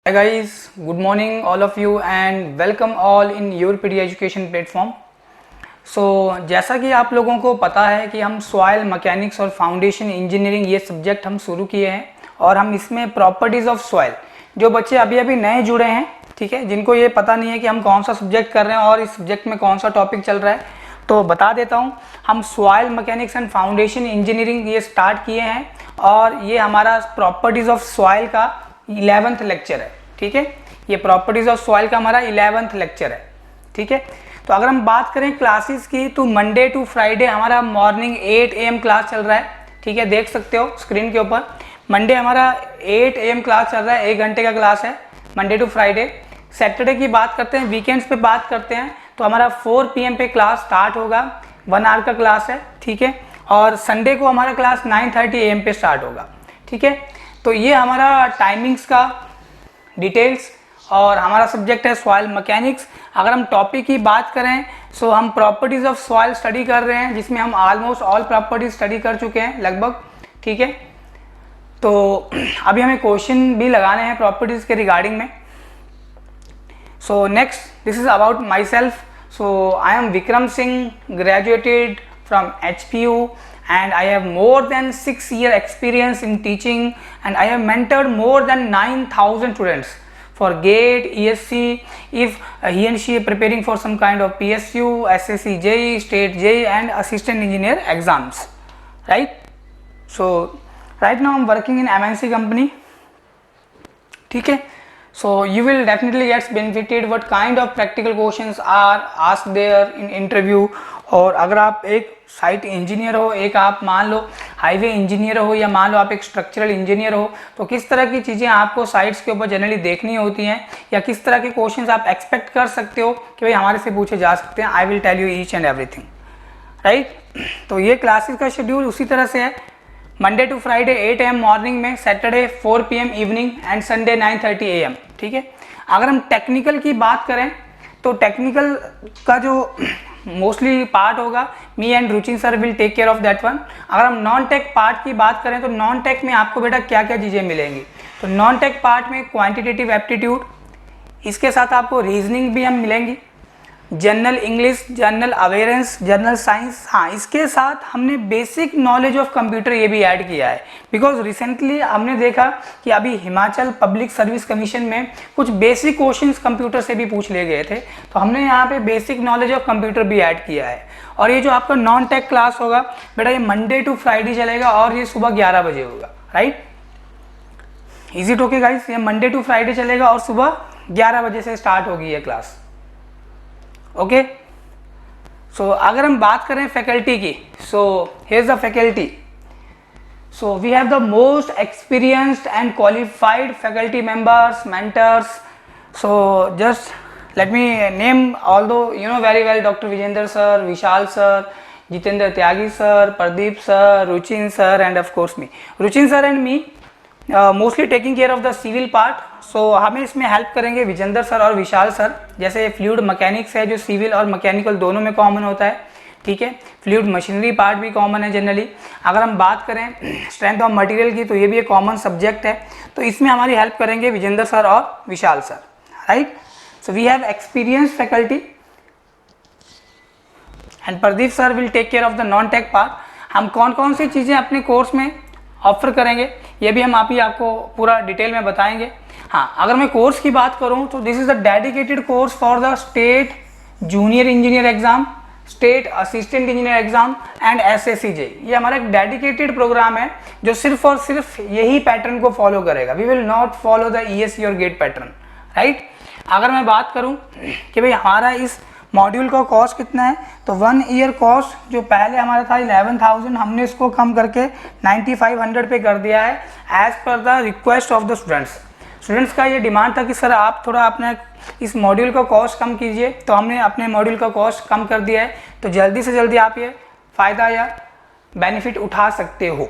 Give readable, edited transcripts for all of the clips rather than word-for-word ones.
Hi guys, good morning all of you and welcome all in your PD education platform. जैसा कि आप लोगों को पता है कि हम सॉइल मैकेनिक्स और फाउंडेशन इंजीनियरिंग ये सब्जेक्ट हम शुरू किए हैं और हम इसमें प्रॉपर्टीज़ ऑफ सॉइल, जो बच्चे अभी अभी नए जुड़े हैं, ठीक है, जिनको ये पता नहीं है कि हम कौन सा सब्जेक्ट कर रहे हैं और इस सब्जेक्ट में कौन सा टॉपिक चल रहा है, तो बता देता हूँ। हम soil mechanics and foundation engineering ये स्टार्ट किए हैं और ये हमारा प्रॉपर्टीज़ ऑफ सॉइल का 11th लेक्चर है, ठीक है। ये प्रॉपर्टीज ऑफ सॉइल का हमारा 11th लेक्चर है, ठीक है। तो अगर हम बात करें क्लासेस की, तो मंडे टू फ्राइडे हमारा मॉर्निंग 8 AM क्लास चल रहा है, ठीक है, देख सकते हो स्क्रीन के ऊपर। मंडे हमारा 8 AM क्लास चल रहा है, 1 घंटे का क्लास है मंडे टू फ्राइडे। सैटरडे की बात करते हैं, वीकेंड्स पे बात करते हैं, तो हमारा 4 PM पे क्लास स्टार्ट होगा, 1 आवर का क्लास है, ठीक है। और संडे को हमारा क्लास 9:30 AM पे स्टार्ट होगा, ठीक है। तो ये हमारा टाइमिंग्स का डिटेल्स और हमारा सब्जेक्ट है सॉइल मैकेनिक्स। अगर हम टॉपिक की बात करें सो हम प्रॉपर्टीज़ ऑफ सॉइल स्टडी कर रहे हैं, जिसमें हम ऑलमोस्ट ऑल प्रॉपर्टीज स्टडी कर चुके हैं लगभग, ठीक है। तो अभी हमें क्वेश्चन भी लगाने हैं प्रॉपर्टीज़ के रिगार्डिंग में। So next, this is about my self. So I am Vikram Singh, graduated from HPU, and I have more than 6 year experience in teaching, and I have mentored more than 9,000 students for GATE, ESC, if he and she are preparing for some kind of PSU, SSC, JEE, State JEE and Assistant Engineer exams, right? So right now I'm working in MNC company, ठीक है। So you will definitely get benefited what kind of practical questions are asked there in interview। और अगर आप एक site engineer हो, एक आप मान लो हाईवे इंजीनियर हो, या मान लो आप एक स्ट्रक्चरल इंजीनियर हो, तो किस तरह की चीज़ें आपको साइट्स के ऊपर जनरली देखनी होती हैं, या किस तरह के क्वेश्चंस आप एक्सपेक्ट कर सकते हो कि भाई हमारे से पूछे जा सकते हैं। I will tell you each and everything, right. तो ये क्लासेस का शेड्यूल उसी तरह से है, Monday to Friday 8 AM morning में, Saturday 4 PM evening and Sunday 9:30 AM, ठीक है। अगर हम टेक्निकल की बात करें तो टेक्निकल का जो मोस्टली पार्ट होगा, me and Ruchin sir will take care of that one. अगर हम नॉन टेक पार्ट की बात करें तो नॉन टेक में आपको बेटा क्या क्या चीज़ें मिलेंगी, तो नॉन टेक पार्ट में क्वांटिटेटिव एप्टीट्यूड, इसके साथ आपको रीजनिंग भी हम मिलेंगी, general English, general awareness, general science. हाँ, इसके साथ हमने बेसिक नॉलेज ऑफ कंप्यूटर ये भी ऐड किया है, बिकॉज रिसेंटली हमने देखा कि अभी हिमाचल पब्लिक सर्विस कमीशन में कुछ बेसिक क्वेश्चंस कंप्यूटर से भी पूछ लिए गए थे, तो हमने यहाँ पे बेसिक नॉलेज ऑफ कंप्यूटर भी ऐड किया है। और ये जो आपका नॉन टेक क्लास होगा बेटा, ये मंडे टू फ्राइडे चलेगा और ये सुबह 11 बजे होगा, right. Is it okay guys? ये मंडे टू फ्राइडे चलेगा और सुबह 11 बजे से स्टार्ट होगी ये क्लास, ओके। सो अगर हम बात करें फैकल्टी की, so here is the faculty. So we have the most experienced and qualified faculty members, mentors. So just let me name, although you know very well, doctor Vijendra sir, Vishal sir, Jitendra Tyagi sir, Pradeep sir, Ruchin sir and of course me. Ruchin sir and me mostly taking care of the civil part. So हमें इसमें help करेंगे Vijendra sir और Vishal sir. जैसे fluid mechanics है जो civil और mechanical दोनों में कॉमन होता है, ठीक है। फ्लूइड मशीनरी पार्ट भी कॉमन है जनरली। अगर हम बात करें स्ट्रेंथ ऑफ मटेरियल की, तो ये भी एक कॉमन सब्जेक्ट है, तो इसमें हमारी हेल्प करेंगे विजेंद्र सर और Vishal sir, right. So we have experience faculty and Pradeep sir will take care of the non tech part. हम कौन कौन सी चीज़ें अपने कोर्स में ऑफर करेंगे ये भी हम आपको पूरा डिटेल में बताएंगे। हाँ, अगर मैं कोर्स की बात करूं तो this is the dedicated course for the state junior engineer exam, state assistant engineer exam and SSC JEE। ये हमारा एक डेडिकेटेड प्रोग्राम है जो सिर्फ और सिर्फ यही पैटर्न को फॉलो करेगा। We will not follow the ESE और गेट पैटर्न, राइट। अगर मैं बात करूं कि भाई हमारा इस मॉड्यूल का कॉस्ट कितना है, तो 1 ईयर कॉस्ट जो पहले हमारा था 11,000, हमने इसको कम करके 9,500 पे कर दिया है, as per the request of the students का ये डिमांड था कि सर आप थोड़ा अपने इस मॉड्यूल का कॉस्ट कम कीजिए, तो हमने अपने मॉड्यूल का कॉस्ट कम कर दिया है। तो जल्दी से जल्दी आप ये फ़ायदा या बेनिफिट उठा सकते हो,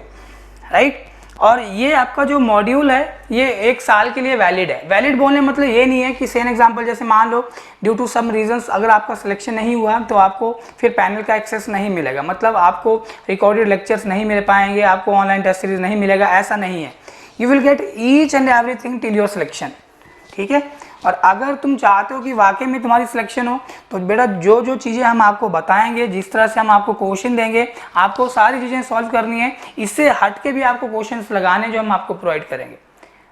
राइट। और ये आपका जो मॉड्यूल है ये 1 साल के लिए वैलिड है। वैलिड बोलने मतलब ये नहीं है कि सेम एग्जांपल जैसे मान लो ड्यू टू सम रीजंस अगर आपका सिलेक्शन नहीं हुआ तो आपको फिर पैनल का एक्सेस नहीं मिलेगा, मतलब आपको रिकॉर्डेड लेक्चर्स नहीं मिल पाएंगे, आपको ऑनलाइन टेस्ट सीरीज नहीं मिलेगा, ऐसा नहीं है। You will gate each and everything till your selection, ठीक है। और अगर तुम चाहते हो कि वाकई में तुम्हारी सिलेक्शन हो तो बेटा जो जो चीज़ें हम आपको बताएंगे, जिस तरह से हम आपको क्वेश्चन देंगे, आपको सारी चीज़ें सॉल्व करनी है। इससे हट के भी आपको क्वेश्चंस लगाने जो हम आपको प्रोवाइड करेंगे,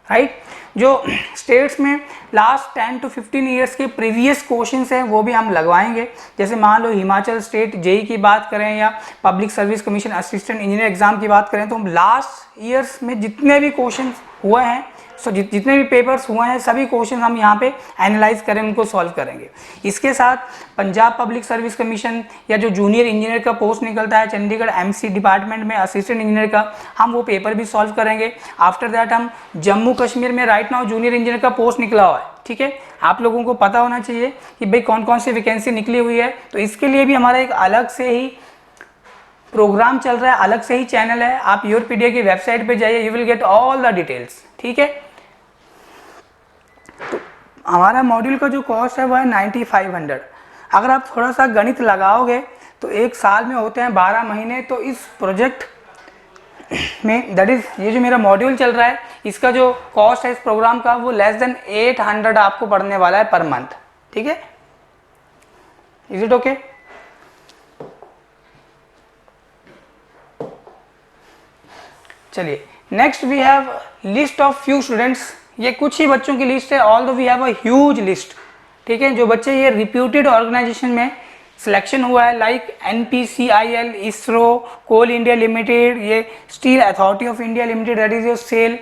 राइट। जो स्टेट्स में लास्ट 10 to 15 ईयर्स के प्रीवियस क्वेश्चंस हैं वो भी हम लगवाएंगे। जैसे मान लो हिमाचल स्टेट जेई की बात करें या public service commission assistant engineer exam की बात करें तो हम लास्ट ईयर्स में जितने भी क्वेश्चंस हुए हैं, जितने भी पेपर्स हुए हैं सभी क्वेश्चन हम यहाँ पे एनालाइज करें, उनको सॉल्व करेंगे। इसके साथ पंजाब पब्लिक सर्विस कमीशन या जो जूनियर इंजीनियर का पोस्ट निकलता है चंडीगढ़ एमसी डिपार्टमेंट में असिस्टेंट इंजीनियर का, हम वो पेपर भी सॉल्व करेंगे। आफ्टर दैट हम जम्मू कश्मीर में राइट नाउ जूनियर इंजीनियर का पोस्ट निकला हुआ है, ठीक है। आप लोगों को पता होना चाहिए कि भाई कौन कौन सी वैकेंसी निकली हुई है, तो इसके लिए भी हमारा एक अलग से ही प्रोग्राम चल रहा है, अलग से ही चैनल है। आप योरपीडिया की वेबसाइट पे जाइए, you will get all the details, ठीक है। तो हमारा मॉड्यूल का जो कॉस्ट है वो है 9500। अगर आप थोड़ा सा गणित लगाओगे तो एक साल में होते हैं 12 महीने, तो इस प्रोजेक्ट में दैट इज ये जो मेरा मॉड्यूल चल रहा है इसका जो कॉस्ट है इस प्रोग्राम का वो लेस देन 800 आपको पड़ने वाला है पर मंथ, ठीक है। Is it okay? चलिए next we have list of few students. ये कुछ ही बच्चों की लिस्ट है, although we have a huge list, ठीक है। जो बच्चे ये रिप्यूटेड ऑर्गेनाइजेशन में सिलेक्शन हुआ है like NPCIL, ISRO, Coal India Limited, ये Steel Authority of India Limited that is your SAIL.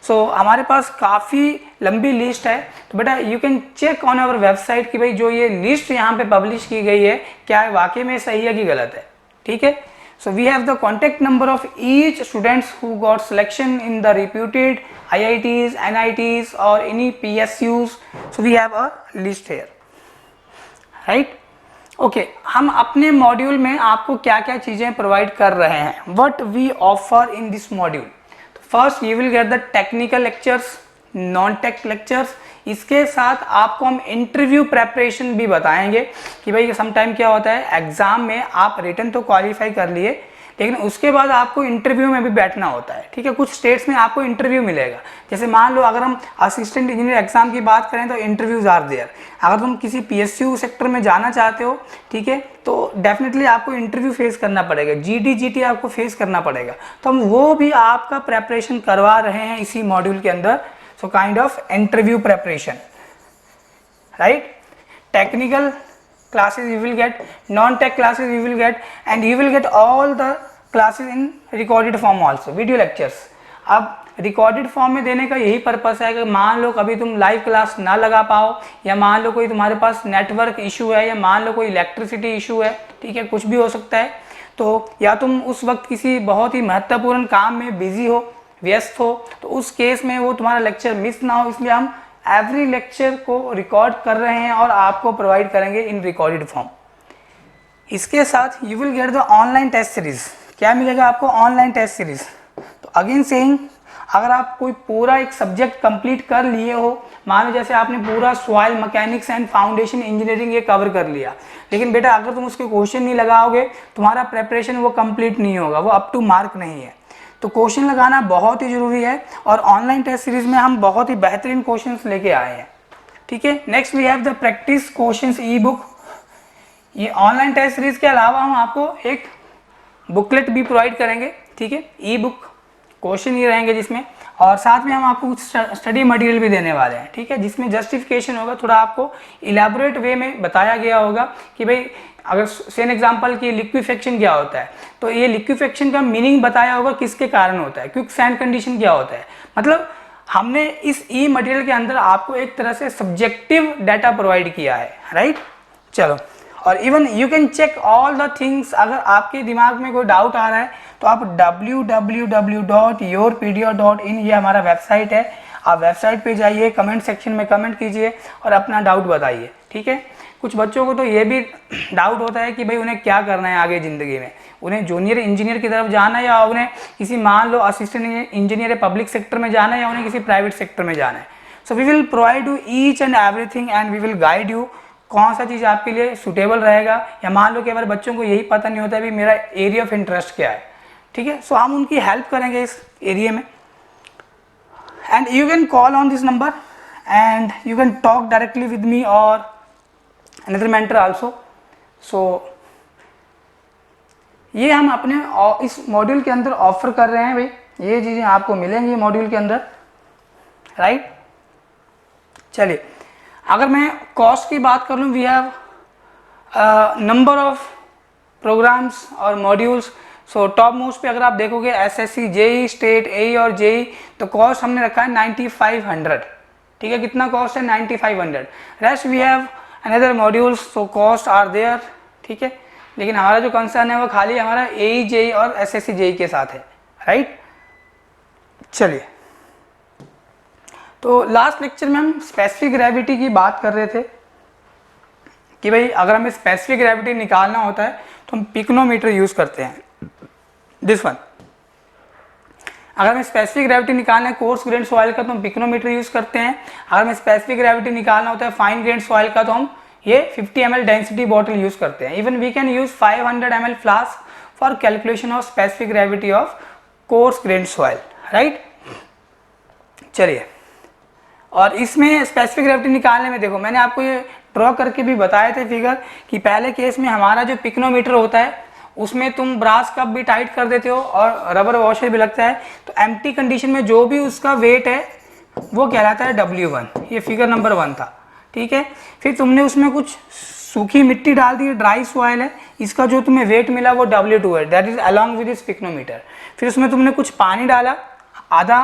So हमारे पास काफ़ी लंबी लिस्ट है, तो बेटा you can check on our website कि भाई जो ये लिस्ट यहाँ पे पब्लिश की गई है क्या है, वाकई में सही है कि गलत है, ठीक है। So we have the contact number of each students who got selection in the reputed IITs, NITs or any PSUs. So we have a list here, right? Okay, हम अपने मॉड्यूल में आपको क्या क्या चीज़ें प्रोवाइड कर रहे हैं, what we offer in this module. First you will get the technical lectures, non-tech lectures. इसके साथ आपको हम इंटरव्यू प्रेपरेशन भी बताएंगे कि भाई समटाइम क्या होता है एग्जाम में आप रिटन तो क्वालिफाई कर लिए लेकिन उसके बाद आपको इंटरव्यू में भी बैठना होता है, ठीक है। कुछ स्टेट्स में आपको इंटरव्यू मिलेगा, जैसे मान लो अगर हम असिस्टेंट इंजीनियर एग्जाम की बात करें तो इंटरव्यूज आर देयर। अगर तुम किसी PSU सेक्टर में जाना चाहते हो, ठीक है, तो डेफिनेटली आपको इंटरव्यू फेस करना पड़ेगा, GT आपको फेस करना पड़ेगा। तो हम वो भी आपका प्रेपरेशन करवा रहे हैं इसी मॉड्यूल के अंदर। So kind of interview preparation, right? Technical classes you will get, non-tech classes you will get, and you will get all the classes in recorded form also, video lectures. अब recorded form में देने का यही purpose है कि मान लो कभी तुम लाइव क्लास ना लगा पाओ, या मान लो कोई तुम्हारे पास नेटवर्क इशू है, या मान लो कोई इलेक्ट्रिसिटी इशू है, ठीक है, कुछ भी हो सकता है। तो या तुम उस वक्त किसी बहुत ही महत्वपूर्ण काम में बिजी हो, व्यस्त हो, तो उस केस में वो तुम्हारा लेक्चर मिस ना हो, इसलिए हम एवरी लेक्चर को रिकॉर्ड कर रहे हैं और आपको प्रोवाइड करेंगे इन रिकॉर्डेड फॉर्म। इसके साथ you will get the online test series. क्या मिलेगा आपको? Online test series. तो अगेन सेइंग, अगर आप कोई पूरा एक सब्जेक्ट कंप्लीट कर लिए हो, मान लो जैसे आपने पूरा soil mechanics and foundation engineering ये कवर कर लिया, लेकिन बेटा अगर तुम उसके क्वेश्चन नहीं लगाओगे तुम्हारा प्रेपरेशन वो कंप्लीट नहीं होगा, वो अप टू मार्क नहीं है। तो क्वेश्चन लगाना बहुत ही ज़रूरी है और ऑनलाइन टेस्ट सीरीज में हम बहुत ही बेहतरीन क्वेश्चंस लेके आए हैं, ठीक है। Next we have the practice questions e book. ये ऑनलाइन टेस्ट सीरीज के अलावा हम आपको एक बुकलेट भी प्रोवाइड करेंगे, ठीक है। ई बुक क्वेश्चन ये रहेंगे जिसमें, और साथ में हम आपको कुछ स्टडी मटेरियल भी देने वाले हैं, ठीक है, जिसमें जस्टिफिकेशन होगा, थोड़ा आपको इलेबोरेट वे में बताया गया होगा कि भाई अगर सेन एग्जांपल की लिक्विफेक्शन क्या होता है, तो ये लिक्विफेक्शन का मीनिंग बताया होगा किसके कारण होता है, क्विक सैंड कंडीशन क्या होता है। मतलब हमने इस ई मटेरियल के अंदर आपको एक तरह से सब्जेक्टिव डाटा प्रोवाइड किया है, राइट। चलो, और even you can check all the things. अगर आपके दिमाग में कोई डाउट आ रहा है तो आप www.yourpedia.in ये हमारा वेबसाइट है, आप वेबसाइट पे जाइए, कमेंट सेक्शन में कमेंट कीजिए और अपना डाउट बताइए, ठीक है। कुछ बच्चों को तो ये भी डाउट होता है कि भाई उन्हें क्या करना है आगे ज़िंदगी में, उन्हें जूनियर इंजीनियर की तरफ जाना है या उन्हें किसी मान लो असिस्टेंट इंजीनियर पब्लिक सेक्टर में जाना है या उन्हें किसी प्राइवेट सेक्टर में जाना है। So we will provide you each and everything and we will guide you कौन सा चीज़ आपके लिए सुटेबल रहेगा। या मान लो कि अगर बच्चों को यही पता नहीं होता है भी मेरा एरिया ऑफ इंटरेस्ट क्या है, ठीक है, सो हम उनकी हेल्प करेंगे इस एरिया में। And you can call on this number and you can talk directly with me or another mentor also. So ये हम अपने इस मॉड्यूल के अंदर ऑफर कर रहे हैं भाई, ये चीज़ें आपको मिलेंगी मॉड्यूल के अंदर, राइट। चलिए, अगर मैं कॉस्ट की बात कर लूँ, we have number of programmes और मॉड्यूल्स। सो टॉप मोस्ट पे अगर आप देखोगे एसएससी, जेई, स्टेट, एई और जेई, तो कॉस्ट हमने रखा है 9500, ठीक है। कितना कॉस्ट है? 9500। Rest we have another modules, so cost are there, ठीक है। लेकिन हमारा जो कंसर्न है वो खाली हमारा एई, जेई और एसएससी, जेई के साथ है, राइट। चलिए, तो लास्ट लेक्चर में हम स्पेसिफिक ग्रेविटी की बात कर रहे थे कि भाई अगर हमें स्पेसिफिक ग्रेविटी निकालना होता है तो हम पिक्नोमीटर यूज करते हैं, दिस वन। अगर हमें स्पेसिफिक ग्रेविटी निकालना है कोर्स ग्रेन सॉइल का तो हम पिक्नोमीटर यूज करते हैं। अगर हमें स्पेसिफिक ग्रेविटी निकालना होता है फाइन ग्रेन सॉइल का तो हम ये 50 ml डेंसिटी बॉटल यूज करते हैं। Even we can use 500 ml flask for calculation of specific gravity of coarse grain soil, right. चलिए, और इसमें स्पेसिफिक ग्रेविटी निकालने में देखो, मैंने आपको ये ड्रॉ करके भी बताए थे फिगर कि पहले केस में हमारा जो पिक्नोमीटर होता है उसमें तुम ब्रास कप भी टाइट कर देते हो और रबर वॉशर भी लगता है, तो एम्प्टी कंडीशन में जो भी उसका वेट है वो कहलाता है W1। ये फिगर नंबर 1 था, ठीक है। फिर तुमने उसमें कुछ सूखी मिट्टी डाल दी, ड्राई सॉइल है, इसका जो तुम्हें वेट मिला वो W2 है, that is along with this pycnometer. फिर उसमें तुमने कुछ पानी डाला आधा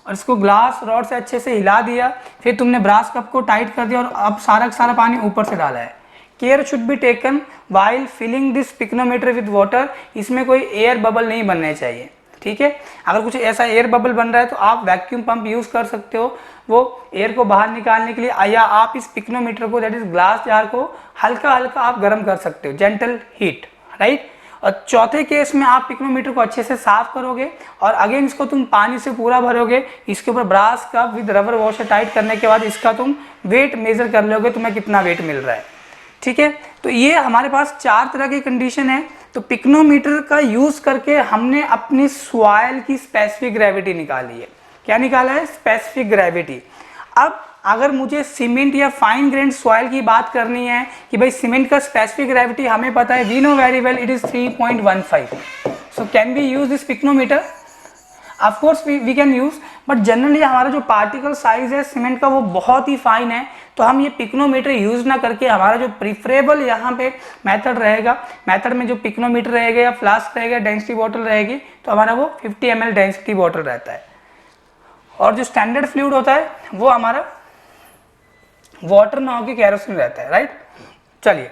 और इसको ग्लास रॉड से अच्छे से हिला दिया, फिर तुमने ब्रास कप को टाइट कर दिया और अब सारा का सारा पानी ऊपर से डाला है। Care should be taken while filling this pycnometer with water, इसमें कोई एयर बबल नहीं बनने चाहिए, ठीक है। अगर कुछ ऐसा एयर बबल बन रहा है तो आप वैक्यूम पंप यूज कर सकते हो वो एयर को बाहर निकालने के लिए, या आप इस पिक्नोमीटर को दैट इज ग्लास जार को हल्का हल्का आप गर्म कर सकते हो, जेंटल हीट, राइट। और चौथे केस में आप पिक्नोमीटर को अच्छे से साफ करोगे और अगेन इसको तुम पानी से पूरा भरोगे, इसके ऊपर brass cup with rubber washer tight करने के बाद इसका तुम वेट मेजर कर लोगे, तुम्हें कितना वेट मिल रहा है, ठीक है। तो ये हमारे पास 4 तरह की कंडीशन है। तो पिक्नोमीटर का यूज करके हमने अपनी सॉइल की स्पेसिफिक ग्रेविटी निकाली है। क्या निकाला है? Specific gravity. अब अगर मुझे सीमेंट या फाइन ग्रेन सॉइल की बात करनी है कि भाई सीमेंट का स्पेसिफिक ग्रेविटी हमें पता है, we know very well it is 3.15। So can we use this pycnometer? Of course we can use, but generally हमारा जो पार्टिकल साइज है सीमेंट का वो बहुत ही फाइन है, तो हम ये पिक्नोमीटर यूज ना करके हमारा जो प्रिफरेबल यहाँ पे मेथड रहेगा, मेथड में जो पिक्नोमीटर रहेगा या फ्लास्क रहेगा, डेंसिटी बॉटल रहेगी, तो हमारा वो 50 ml डेंसिटी बॉटल रहता है। और जो स्टैंडर्ड फ्लूइड होता है वो हमारा वाटर ना होकर केरोसिन रहता है, राइट। चलिए,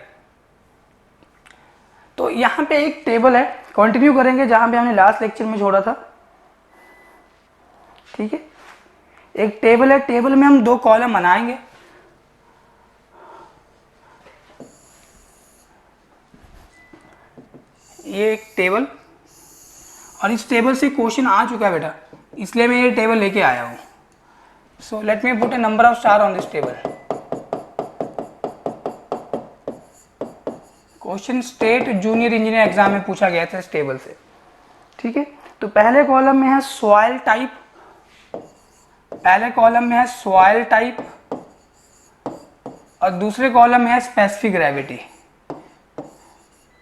तो यहाँ पे एक टेबल है, कंटिन्यू करेंगे जहां पे हमने लास्ट लेक्चर में छोड़ा था, ठीक है। एक टेबल है, टेबल में हम 2 कॉलम बनाएंगे। ये एक टेबल, और इस टेबल से क्वेश्चन आ चुका है बेटा, इसलिए मैं ये टेबल लेके आया हूं। So let me put A number of star on this table. Question state junior engineer exam में पूछा गया था इस टेबल से, ठीक है। तो पहले कॉलम में है सॉइल टाइप, पहले कॉलम में है सॉइल टाइप और दूसरे कॉलम में है स्पेसिफिक ग्रेविटी,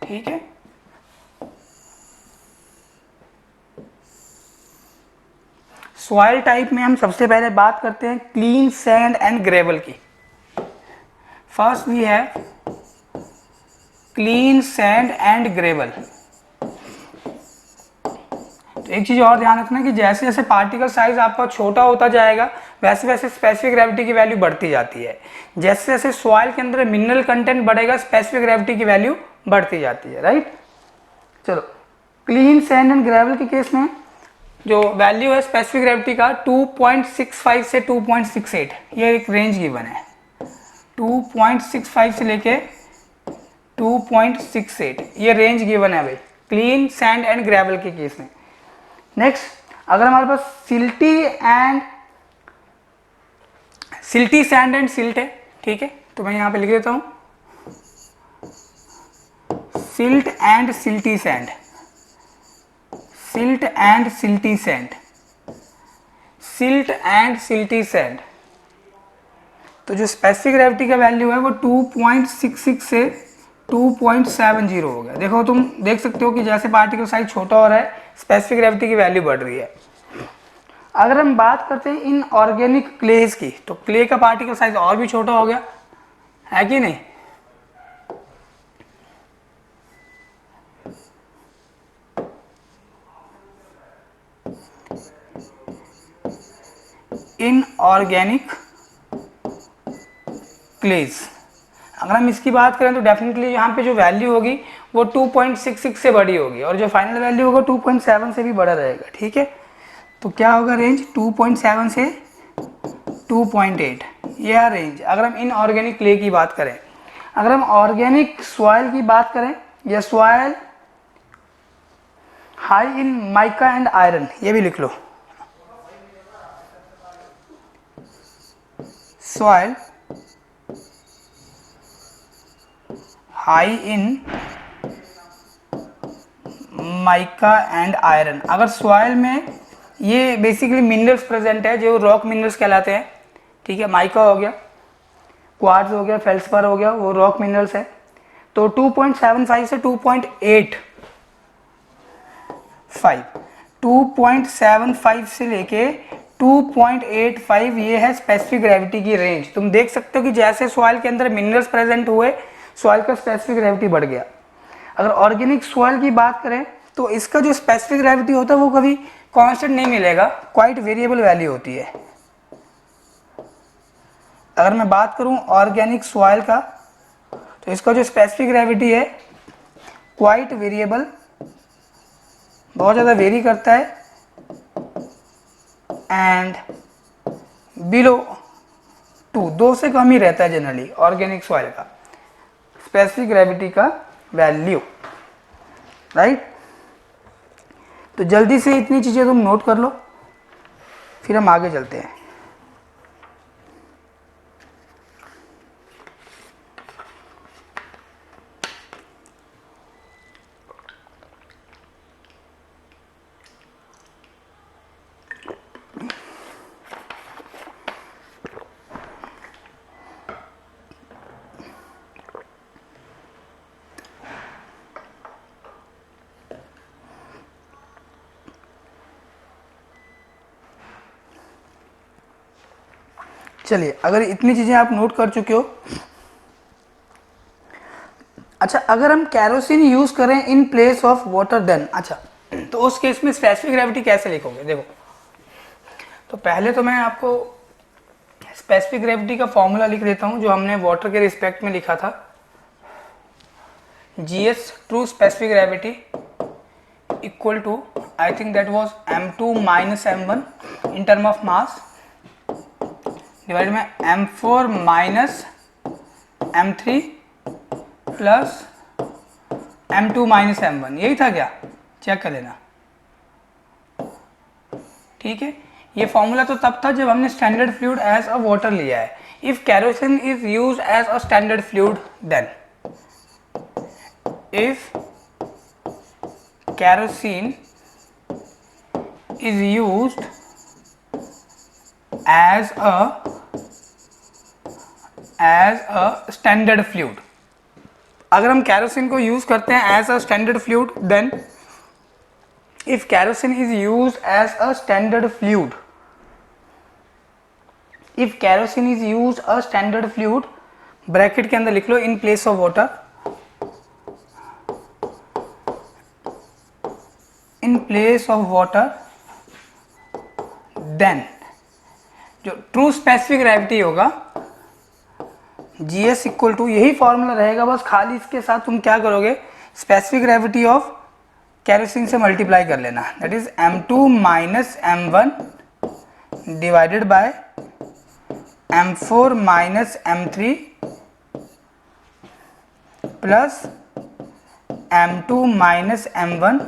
ठीक है। सॉइल टाइप में हम सबसे पहले बात करते हैं क्लीन सैंड एंड ग्रेवल की। First we have clean sand and gravel. तो एक चीज और ध्यान रखना कि जैसे जैसे पार्टिकल साइज आपका छोटा होता जाएगा वैसे वैसे स्पेसिफिक ग्रेविटी की वैल्यू बढ़ती जाती है। जैसे जैसे सॉइल के अंदर मिनरल कंटेंट बढ़ेगा स्पेसिफिक ग्रेविटी की वैल्यू बढ़ती जाती है, राइट। चलो, क्लीन सैंड एंड ग्रेवल के केस में जो वैल्यू है स्पेसिफिक ग्रेविटी का 2.65 से 2.68, ये एक रेंज गिवन है, 2.65 से लेके 2.68 ये रेंज गिवन है भाई क्लीन सैंड एंड ग्रेवल के केस में। नेक्स्ट, अगर हमारे पास सिल्टी सैंड एंड सिल्ट है, ठीक है, तो मैं यहां पे लिख देता हूं silt and silty sand, silt and silty sand, silt and silty sand. तो जो स्पेसिफिक ग्रेविटी का वैल्यू है वो 2.66 से 2.70 हो गया। देखो तुम देख सकते हो कि जैसे पार्टिकल साइज छोटा हो रहा है स्पेसिफिक ग्रेविटी की वैल्यू बढ़ रही है। अगर हम बात करते हैं इन ऑर्गेनिक क्लेज की, तो क्ले का पार्टिकल साइज और भी छोटा हो गया, है कि नहीं? इन ऑर्गेनिक क्लेज, अगर हम इसकी बात करें तो डेफिनेटली यहाँ पे जो वैल्यू होगी वो 2.66 से बड़ी होगी और जो फाइनल वैल्यू होगा 2.7 से भी बड़ा रहेगा। ठीक है, तो क्या होगा रेंज 2.7 से 2.8, यह रेंज अगर हम इनऑर्गेनिक क्ले की बात करें। अगर हम ऑर्गेनिक सॉइल की बात करें, या soil high in mica and iron, ये भी लिख लो, soil high in mica and iron. अगर सॉइल में ये बेसिकली मिनरल्स प्रेजेंट है जो रॉक मिनरल्स कहलाते हैं। ठीक है, माइका हो गया, क्वार्ट्ज हो गया, फेल्सपार हो गया, वो रॉक मिनरल्स है। तो 2.75 से 2.75 से लेके 2.85 ये है स्पेसिफिक ग्रेविटी की रेंज। तुम देख सकते हो कि जैसे सॉइल के अंदर मिनरल्स प्रेजेंट हुए सॉइल का स्पेसिफिक ग्रेविटी बढ़ गया। अगर ऑर्गेनिक सॉइल की बात करें तो इसका जो स्पेसिफिक ग्रेविटी होता है वो कभी कांस्टेंट नहीं मिलेगा, क्वाइट वेरिएबल वैल्यू होती है। अगर मैं बात करूं ऑर्गेनिक सॉइल का तो इसका जो स्पेसिफिक ग्रेविटी है क्वाइट वेरिएबल, बहुत ज़्यादा वेरी करता है, एंड बिलो 2 से कम ही रहता है जनरली ऑर्गेनिक सॉइल का स्पेसिफिक ग्रेविटी का वैल्यू, राइट। तो जल्दी से इतनी चीज़ें तुम नोट कर लो, फिर हम आगे चलते हैं। चलिए, अगर इतनी चीज़ें आप नोट कर चुके हो, अच्छा अगर हम कैरोसिन यूज़ करें in place of water then, अच्छा तो उस केस में स्पेसिफिक ग्रेविटी कैसे लिखोगे? देखो, तो पहले तो मैं आपको स्पेसिफिक ग्रेविटी का फॉर्मूला लिख देता हूँ जो हमने वाटर के रिस्पेक्ट में लिखा था। GS true specific gravity equal to, I think that was m2 minus m1 in term of mass divide में m4 minus m3 plus m2 minus m1। यही था क्या? चेक कर लेना। ठीक है, ये फॉर्मूला तो तब था जब हमने standard fluid as a water लिया है। If kerosene is used as a standard fluid then, if kerosene is used as a standard fluid, अगर हम kerosene को यूज करते हैं as a standard fluid, then if kerosene is used as a standard fluid, if kerosene is used a standard fluid, bracket के अंदर लिख लो in place of water, in place of water, then जो true specific gravity होगा GS equal to, यही formula रहेगा, बस खाली इसके साथ तुम क्या करोगे, स्पेसिफिक ग्रेविटी ऑफ कैरोसिन से मल्टीप्लाई कर लेना, that is m2 minus m1 divided by m4 minus m3 plus m2 minus m1।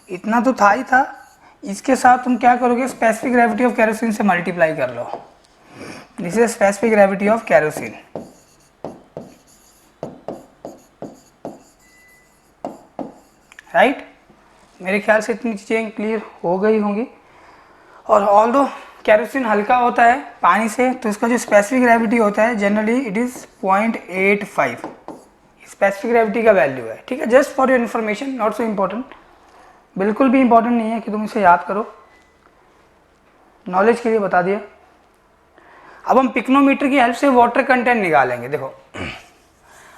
इतना तो था ही था, इसके साथ तुम क्या करोगे, स्पेसिफिक ग्रेविटी ऑफ कैरोसिन से मल्टीप्लाई कर लो। This is specific gravity of kerosene. Right, मेरे ख्याल से इतनी चीज़ें क्लियर हो गई होंगी। और ऑल्दो केरोसिन हल्का होता है पानी से, तो इसका जो स्पेसिफिक ग्रेविटी होता है generally it is 0.85, specific gravity का वैल्यू है। ठीक है, just for your information, not so important, बिल्कुल भी इम्पोर्टेंट नहीं है कि तुम इसे याद करो, नॉलेज के लिए बता दिया। अब हम पिक्नोमीटर की हेल्प से वाटर कंटेंट निकालेंगे। देखो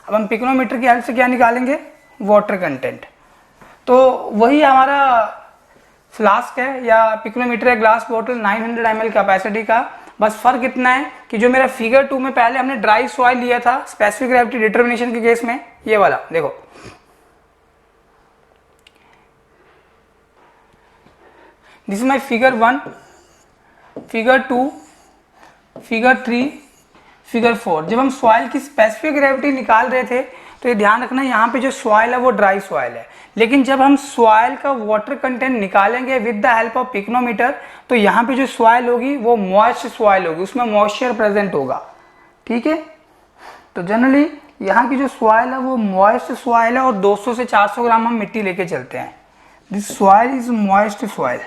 अब हम पिक्नोमीटर की हेल्प से क्या निकालेंगे, वाटर कंटेंट। तो वही हमारा फ्लास्क है या पिक्नोमीटर है, ग्लास बॉटल 900 ml कैपेसिटी का। बस फर्क इतना है कि जो मेरा फिगर 2 में पहले हमने ड्राई सॉइल लिया था स्पेसिफिक ग्रेविटी डिटर्मिनेशन के केस में, ये वाला देखो, this is my figure 1, figure 2, figure 3, figure 4। जब हम सॉइल की स्पेसिफिक ग्रेविटी निकाल रहे थे तो ये ध्यान रखना यहाँ पे जो सॉइल है वो ड्राई सॉइल है, लेकिन जब हम सॉइल का वाटर कंटेंट निकालेंगे with the help of pycnometer तो यहाँ पे जो सॉइल होगी वो मॉइस्ट सॉइल होगी, उसमें मॉइस्चर प्रेजेंट होगा। ठीक है, तो जनरली यहाँ की जो सॉइल है वो मॉइस्ट सॉइल है और 200 से 400 ग्राम हम मिट्टी लेके चलते हैं। This soil is moist soil,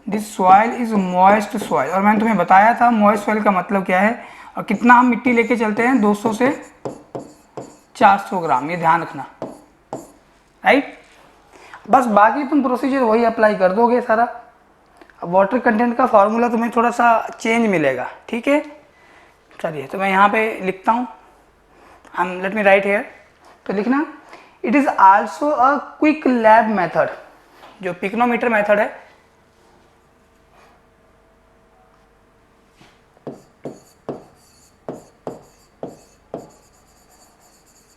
this soil is moist soil. और मैंने तुम्हें बताया था मॉइस्ट सॉइल का मतलब क्या है और कितना हम मिट्टी लेके चलते हैं, 200 से 400 ग्राम, ये ध्यान रखना, राइट। बस बाकी तुम प्रोसीजर वही अप्लाई कर दोगे सारा। अब वाटर कंटेंट का फॉर्मूला तुम्हें थोड़ा सा चेंज मिलेगा। ठीक है, चलिए तो मैं यहाँ पे लिखता हूँ, लेट मी राइट हियर। तो लिखना, it is also a quick lab method, जो पिक्नोमीटर मेथड है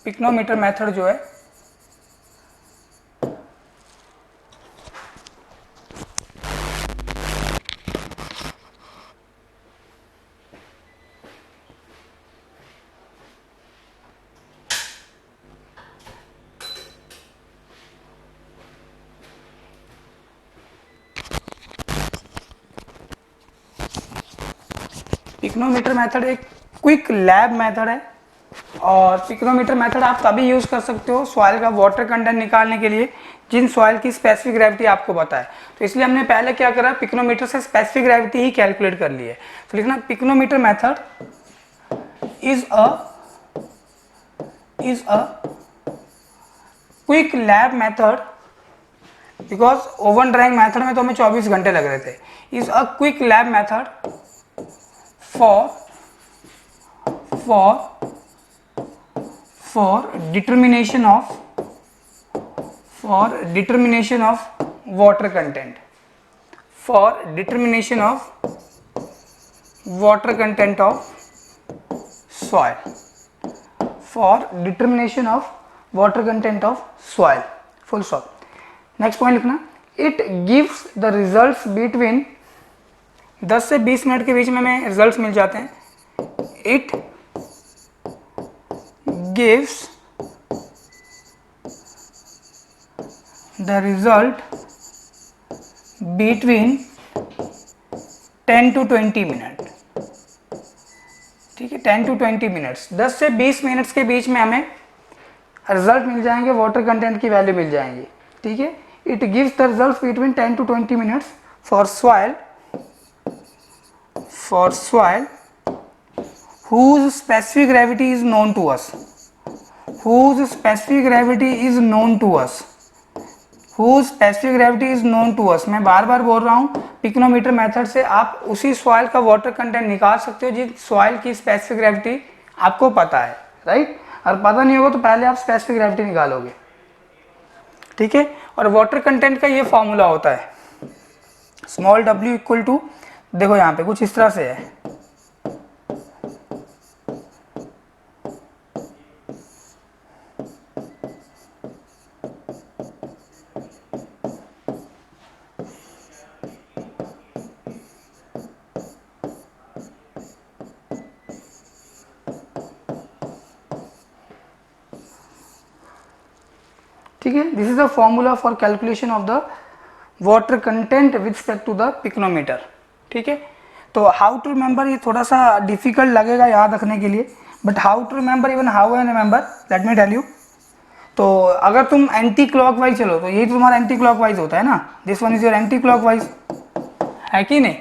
पिक्नोमीटर मेथड जो है पिक्नोमीटर मेथड एक क्विक लैब मेथड है और पिक्नोमीटर मेथड आप तभी यूज़ कर सकते हो सॉइल का वाटर कंटेंट निकालने के लिए जिन सॉइल की स्पेसिफिक ग्रेविटी आपको पता है। तो इसलिए हमने पहले क्या करा, पिक्नोमीटर से स्पेसिफिक ग्रेविटी ही कैलकुलेट कर ली है। तो लिखना, pycnometer method is a quick lab method, because oven drying method में तो हमें 24 घंटे लग रहे थे, is a quick lab method for determination of water content, for determination of water content of soil, for determination of water content of soil, full stop। Next point लिखना, it gives the results between 10 से 20 minute के बीच में हमें results मिल जाते हैं। It gives the result between 10 to 20 minute. ठीक है, 10 to 20 minutes, 10 से 20 मिनट्स के बीच में हमें रिजल्ट मिल जाएंगे, वाटर कंटेंट की वैल्यू मिल जाएंगी। ठीक है, it gives the result between 10 to 20 minutes for soil whose specific gravity is known to us, whose specific gravity is known to us, whose specific gravity is known to us। मैं बार बार बोल रहा हूँ, pycnometer method से आप उसी soil का water content निकाल सकते हो जिस सॉइल की स्पेसिफिक ग्रेविटी आपको पता है, राइट। और पता नहीं होगा तो पहले आप स्पेसिफिक ग्रेविटी निकालोगे। ठीक है, और वाटर कंटेंट का ये फॉर्मूला होता है, स्मॉल w इक्वल टू, देखो यहाँ पे कुछ इस तरह से है, ठीक है। This is the formula for calculation of the water content with respect to the pycnometer. ठीक है, तो हाउ टू रिमेंबर, ये थोड़ा सा डिफिकल्ट लगेगा याद रखने के लिए, but how to remember, even how I remember, let me tell you. तो अगर तुम एंटी क्लॉकवाइज चलो तो यही तो तुम्हारा एंटी क्लॉकवाइज होता है ना, this one is your anti clockwise, है कि नहीं।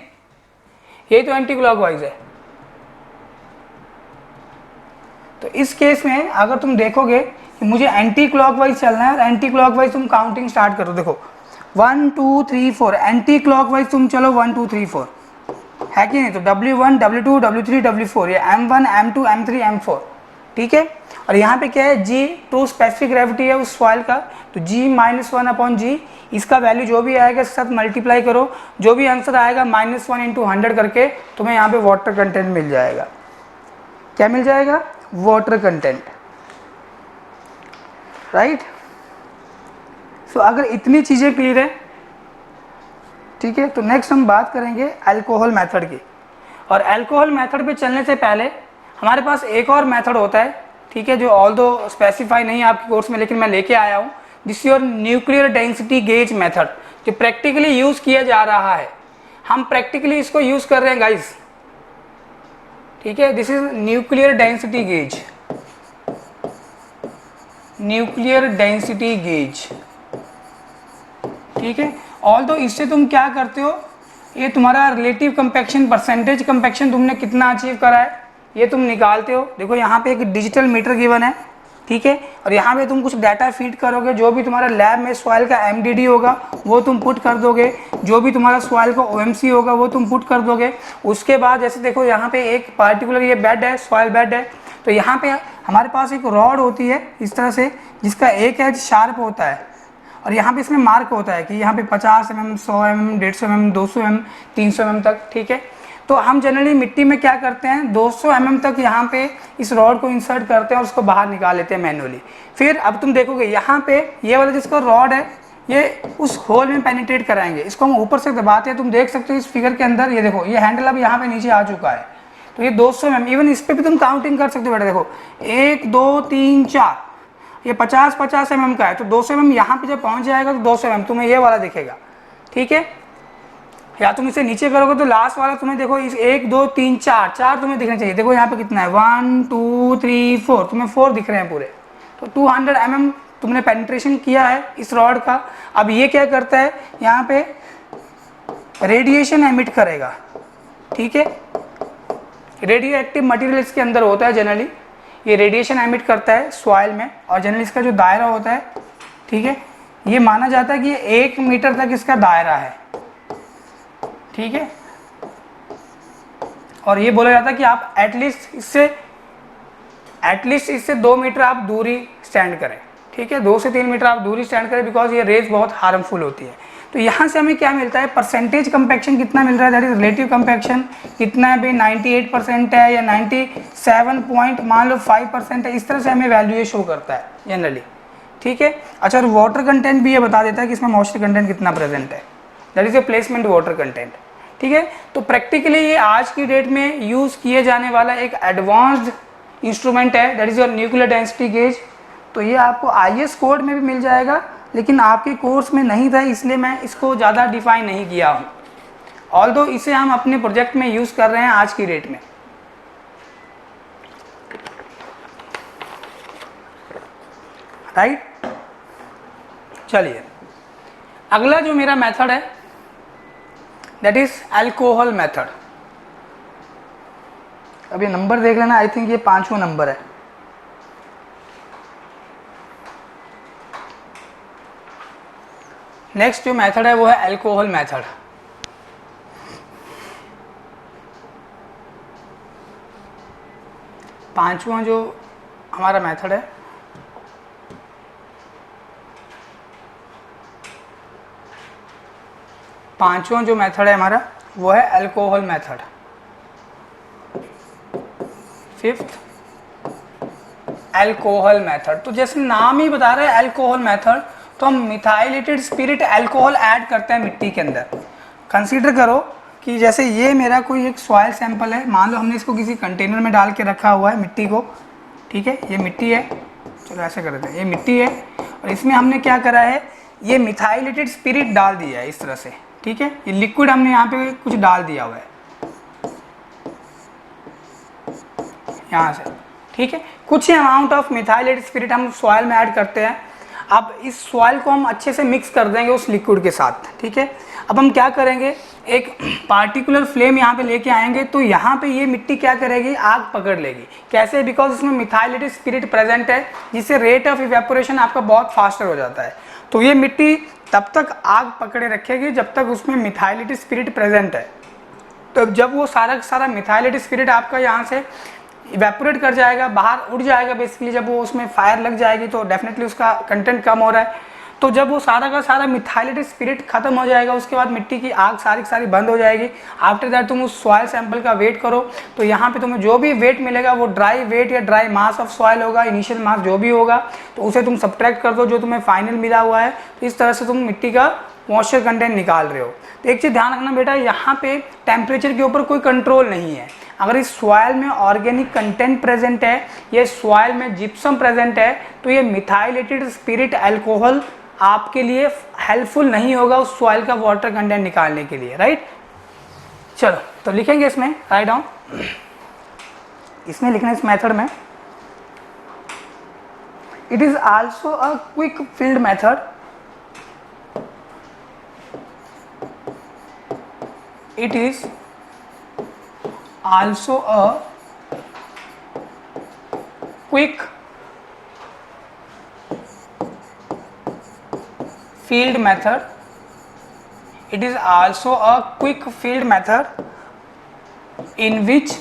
यही तो एंटी क्लॉकवाइज है। तो इस केस में अगर तुम देखोगे कि मुझे एंटी क्लॉकवाइज चलना है और एंटी क्लॉकवाइज तुम काउंटिंग स्टार्ट करो, देखो 1 2 3 4, एंटी क्लॉकवाइज तुम चलो 1 2 3 4, है कि नहीं। तो W1 W2 W3 W4, ये M1 M2 M3 M4, ठीक है। और यहाँ पे क्या है, G टू स्पेसिफिक ग्रेविटी है उस सॉइल का, तो G-1/G, इसका वैल्यू जो भी आएगा इसके साथ मल्टीप्लाई करो, जो भी आंसर आएगा -1 × 100 करके तुम्हें यहाँ पे वाटर कंटेंट मिल जाएगा। क्या मिल जाएगा? Water content, right. सो अगर इतनी चीज़ें क्लियर है, ठीक है, तो नेक्स्ट हम बात करेंगे अल्कोहल मेथड की। और अल्कोहल मेथड पे चलने से पहले हमारे पास एक और मेथड होता है, ठीक है, जो ऑल दो स्पेसिफाई नहीं है आपके कोर्स में, लेकिन मैं लेके आया हूँ, this your nuclear density gauge method, जो प्रैक्टिकली यूज़ किया जा रहा है। हम प्रैक्टिकली इसको यूज़ कर रहे हैं गाइस, ठीक है। This is nuclear density gauge, nuclear density gauge, ठीक है। ऑल दो इससे तुम क्या करते हो, ये तुम्हारा रिलेटिव कंपैक्शन, परसेंटेज कंपैक्शन तुमने कितना अचीव करा है ये तुम निकालते हो। देखो यहाँ पे एक डिजिटल मीटर गिवन है, ठीक है, और यहाँ पे तुम कुछ डाटा फीड करोगे, जो भी तुम्हारा लैब में सॉइल का MDD होगा वो तुम पुट कर दोगे, जो भी तुम्हारा सॉइल का OMC होगा वो तुम पुट कर दोगे। उसके बाद जैसे देखो यहाँ पे एक पार्टिकुलर ये बेड है, सॉइल बेड है, तो यहाँ पे हमारे पास एक रॉड होती है इस तरह से, जिसका एक एज शार्प होता है, और यहाँ पे इसमें मार्क होता है कि यहाँ पे 50 mm, 100 mm, 150 mm, 200 mm, 300 mm तक, ठीक है। तो हम जनरली मिट्टी में क्या करते हैं, 200 mm तक यहाँ पे इस रॉड को इंसर्ट करते हैं और उसको बाहर निकाल लेते हैं मैनुअली। फिर अब तुम देखोगे यहाँ पे ये वाला जिसका रॉड है ये उस होल में पेनिट्रेट कराएंगे, इसको हम ऊपर से दबाते हैं। तुम देख सकते हो इस फिगर के अंदर, ये देखो ये हैंडल अब यहाँ पे नीचे आ चुका है, तो ये 200 mm, इवन इस पर भी तुम काउंटिंग कर सकते हो बेटा, देखो 1 2 3 4, ये 50 mm का है, तो 200 mm यहाँ पे जब पहुँच जाएगा तो 200 mm तुम्हें ये वाला दिखेगा, ठीक है। या तुम इसे नीचे करोगे तो लास्ट वाला तुम्हें देखो इस 1 2 3 4 तुम्हें दिखना चाहिए। देखो यहाँ पे कितना है, 1 2 3 4, तुम्हें 4 दिख रहे हैं पूरे। तो 200 mm तुमने पेनिट्रेशन किया है इस रॉड का। अब ये क्या करता है, यहाँ पे रेडिएशन एमिट करेगा, ठीक है। रेडियो एक्टिव मटीरियल इसके अंदर होता है जनरली, ये रेडिएशन एमिट करता है सॉइल में, और जनरली इसका जो दायरा होता है, ठीक है, ये माना जाता है कि 1 मीटर तक इसका दायरा है, ठीक है। और ये बोला जाता है कि आप एटलीस्ट इससे 2 मीटर आप दूरी स्टैंड करें, ठीक है, 2 से 3 मीटर आप दूरी स्टैंड करें, बिकॉज ये रेज बहुत हार्मफुल होती है। तो यहाँ से हमें क्या मिलता है, परसेंटेज कंपैक्शन कितना मिल रहा है, दैट इज रिलेटिव कंपैक्शन कितना है भाई, 98% है या 97 पॉइंट मान लो 5% है, इस तरह से हमें वैल्यू ये शो करता है जनरली, ठीक है। अच्छा, और वाटर कंटेंट भी ये बता देता है कि इसमें मॉइस्चर कंटेंट कितना प्रेजेंट है, that is a placement water content, ठीक है। तो प्रैक्टिकली ये आज की डेट में यूज़ किए जाने वाला एक एडवांस्ड इंस्ट्रूमेंट है, that is your nuclear density gauge. तो ये आपको IS कोड में भी मिल जाएगा, लेकिन आपके कोर्स में नहीं था इसलिए मैं इसको ज़्यादा डिफाइन नहीं किया हूँ, ऑल्दो इसे हम अपने प्रोजेक्ट में यूज़ कर रहे हैं आज की डेट में, राइट। चलिए अगला जो मेरा मेथड है दैट इज अल्कोहल मेथड। अब ये नंबर देख लेना, आई थिंक ये 5वां नंबर है। नेक्स्ट जो मेथड है वो है अल्कोहल मेथड। पांचवा जो हमारा मेथड है हमारा वो है alcohol method. Fifth alcohol method, तो जैसे नाम ही बता रहे हैं अल्कोहल मेथड, तो हम मिथाइलेटेड स्पिरिट अल्कोहल ऐड करते हैं मिट्टी के अंदर। कंसीडर करो कि जैसे ये मेरा कोई एक सॉइल सैंपल है, मान लो हमने इसको किसी कंटेनर में डाल के रखा हुआ है मिट्टी को, ठीक है, ये मिट्टी है, चलो ऐसे कर देते हैं, ये मिट्टी है और इसमें हमने क्या करा है, ये मिथाइलेटेड स्पिरिट डाल दिया है इस तरह से, ठीक है, ये लिक्विड हमने यहाँ पे कुछ डाल दिया हुआ है यहाँ से, ठीक है। कुछ अमाउंट ऑफ मिथाइलेटेड स्पिरिट हम सॉइल में ऐड करते हैं। अब इस सॉइल को हम अच्छे से मिक्स कर देंगे उस लिक्विड के साथ, ठीक है। अब हम क्या करेंगे, एक पार्टिकुलर फ्लेम यहाँ पे लेके आएंगे, तो यहाँ पे ये मिट्टी क्या करेगी, आग पकड़ लेगी। कैसे? बिकॉज इसमें मिथाइलेटेड स्पिरिट प्रेजेंट है, जिससे रेट ऑफ इवेपोरेशन आपका बहुत फास्टर हो जाता है। तो ये मिट्टी तब तक आग पकड़े रखेगी जब तक उसमें मिथाइलेटेड स्पिरिट प्रेजेंट है। तो जब वो सारा का सारा मिथाइलेटेड स्पिरिट आपका यहाँ से इवेपोरेट कर जाएगा, बाहर उड़ जाएगा बेसिकली, जब वो उसमें फायर लग जाएगी तो डेफिनेटली उसका कंटेंट कम हो रहा है। तो जब वो सारा का सारा मिथाइलेटेड स्पिरिट खत्म हो जाएगा, उसके बाद मिट्टी की आग सारी की सारी बंद हो जाएगी। आफ्टर दैट तुम उस सॉइल सैंपल का वेट करो, तो यहाँ पे तुम्हें जो भी वेट मिलेगा वो ड्राई वेट या ड्राई मास ऑफ सॉइल होगा, इनिशियल मास जो भी होगा, तो उसे तुम सब्ट्रैक्ट कर दो जो तुम्हें फाइनल मिला हुआ है। तो इस तरह से तुम मिट्टी का मॉइस्चर कंटेंट निकाल रहे हो। तो एक चीज़ ध्यान रखना बेटा, यहाँ पे टेम्परेचर के ऊपर कोई कंट्रोल नहीं है। अगर इस सॉइल में ऑर्गेनिक कंटेंट प्रेजेंट है, ये सॉइल में जिप्सम प्रेजेंट है, तो ये मिथाइलेटेड स्पिरिट अल्कोहल आपके लिए हेल्पफुल नहीं होगा उस सॉइल का वाटर कंटेंट निकालने के लिए, राइट। चलो तो लिखेंगे इसमें, राइट डाउन, इसमें लिखना इस मेथड में, it is also a quick field method, it is also a quick field method. It is also a quick field method in which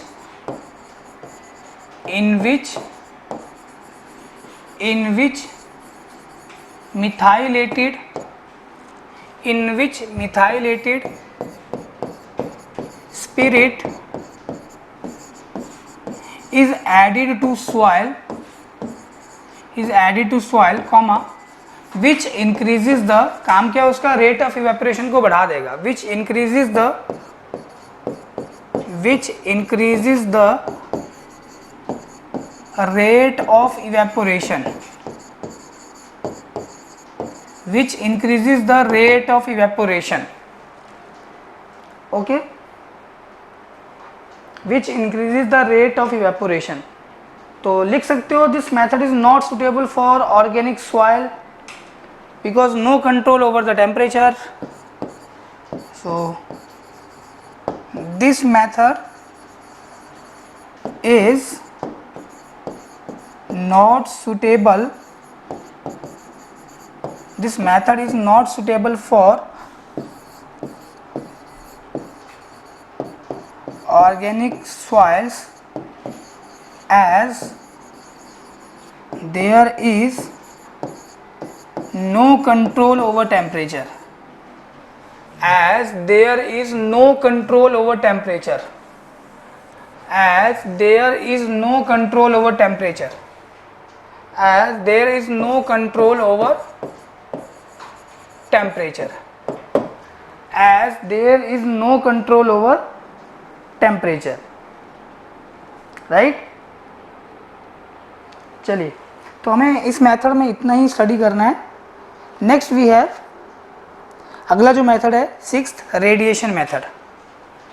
methylated spirit is added to soil, comma, which increases the, काम क्या उसका, rate of evaporation को बढ़ा देगा, which increases the rate of evaporation, okay, which increases the rate of evaporation. तो लिख सकते हो, this method is not suitable for organic soil because no control over the temperature. So this method is not suitable for organic soils as there is no control over temperature. As there is no control over temperature. Right. चलिए, तो हमें इस method में इतना ही study करना है। Next we have, अगला जो मेथड है सिक्स्थ, रेडिएशन मेथड,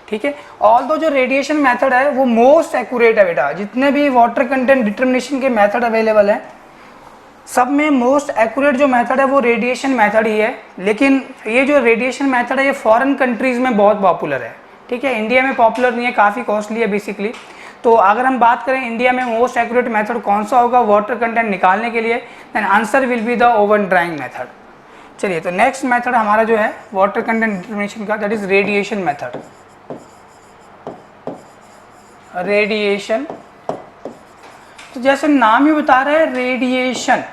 ठीक है। ऑल्दो जो रेडिएशन मेथड है वो मोस्ट एक्यूरेट है बेटा, जितने भी वाटर कंटेंट डिटर्मिनेशन के मेथड अवेलेबल हैं सब में मोस्ट एक्यूरेट जो मेथड है वो रेडिएशन मेथड ही है। लेकिन ये जो रेडिएशन मेथड है ये फॉरेन कंट्रीज़ में बहुत पॉपुलर है, ठीक है। इंडिया में पॉपुलर नहीं है, काफ़ी कॉस्टली है बेसिकली। तो अगर हम बात करें इंडिया में मोस्ट एक्यूरेट मेथड कौन सा होगा वाटर कंटेंट निकालने के लिए, then answer will be the oven drying method. चलिए, तो नेक्स्ट मेथड हमारा जो है वाटर कंटेंट डिटर्मिनेशन का, that is radiation method. Radiation, तो जैसे नाम ही बता रहा है रेडिएशन,